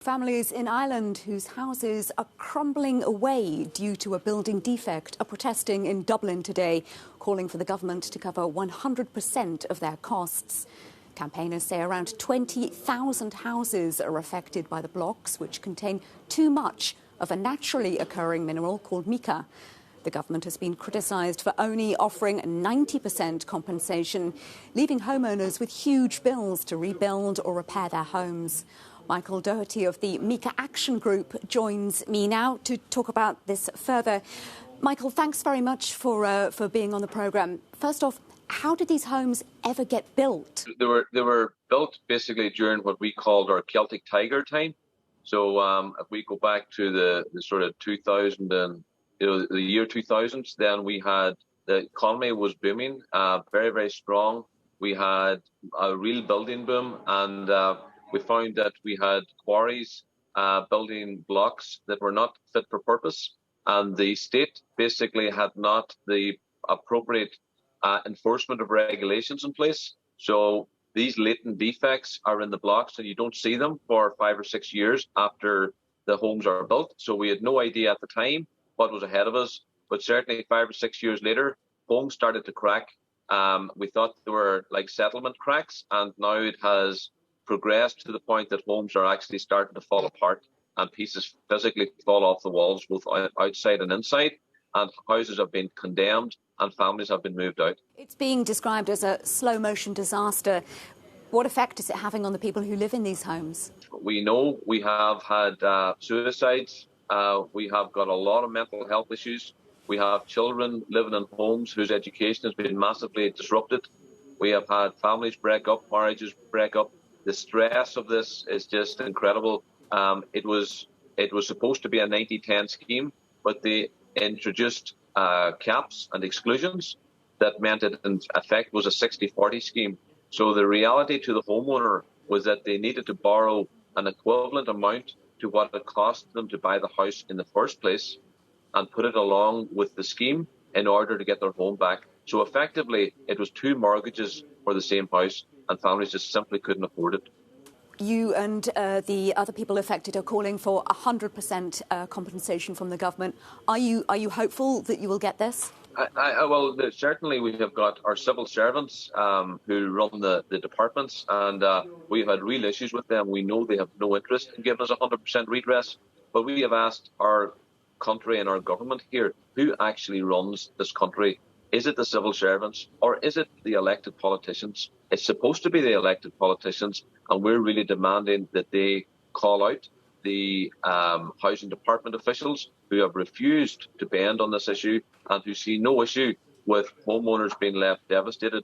Families in Ireland whose houses are crumbling away due to a building defect are protesting in Dublin today, calling for the government to cover 100% of their costs. Campaigners say around 20,000 houses are affected by the blocks, which contain too much of a naturally occurring mineral called mica. The government has been criticised for only offering 90% compensation, leaving homeowners with huge bills to rebuild or repair their homes. Michael Doherty of the Mica Action Group joins me now to talk about this further. Michael, thanks very much for being on the programme. First off, how did these homes ever get built? They were built basically during what we called our Celtic Tiger time. So if we go back to the sort of 2000 and the year 2000s, then we had the economy was booming, very, very strong. We had a real building boom, and we found that we had quarries building blocks that were not fit for purpose, and the state basically had not the appropriate enforcement of regulations in place. So these latent defects are in the blocks, and you don't see them for 5 or 6 years after the homes are built. So we had no idea at the time what was ahead of us, but certainly 5 or 6 years later, homes started to crack. We thought they were like settlement cracks, and now it has progressed to the point that homes are actually starting to fall apart and pieces physically fall off the walls, both outside and inside, and houses have been condemned and families have been moved out. It's being described as a slow-motion disaster. What effect is it having on the people who live in these homes? We know we have had suicides. We have got a lot of mental health issues. We have children living in homes whose education has been massively disrupted. We have had families break up, marriages break up. The stress of this is just incredible. It was supposed to be a 90-10 scheme, but they introduced caps and exclusions that meant it in effect was a 60-40 scheme. So the reality to the homeowner was that they needed to borrow an equivalent amount to what it cost them to buy the house in the first place and put it along with the scheme in order to get their home back. So effectively, it was two mortgages for the same house, and families just simply couldn't afford it. You and the other people affected are calling for 100% compensation from the government. Are you hopeful that you will get this? Well, certainly we have got our civil servants who run the departments, and we've had real issues with them. We know they have no interest in giving us 100% redress, but we have asked our country and our government here, who actually runs this country? Is it the civil servants or is it the elected politicians? It's supposed to be the elected politicians, and we're really demanding that they call out the housing department officials who have refused to bend on this issue and who see no issue with homeowners being left devastated.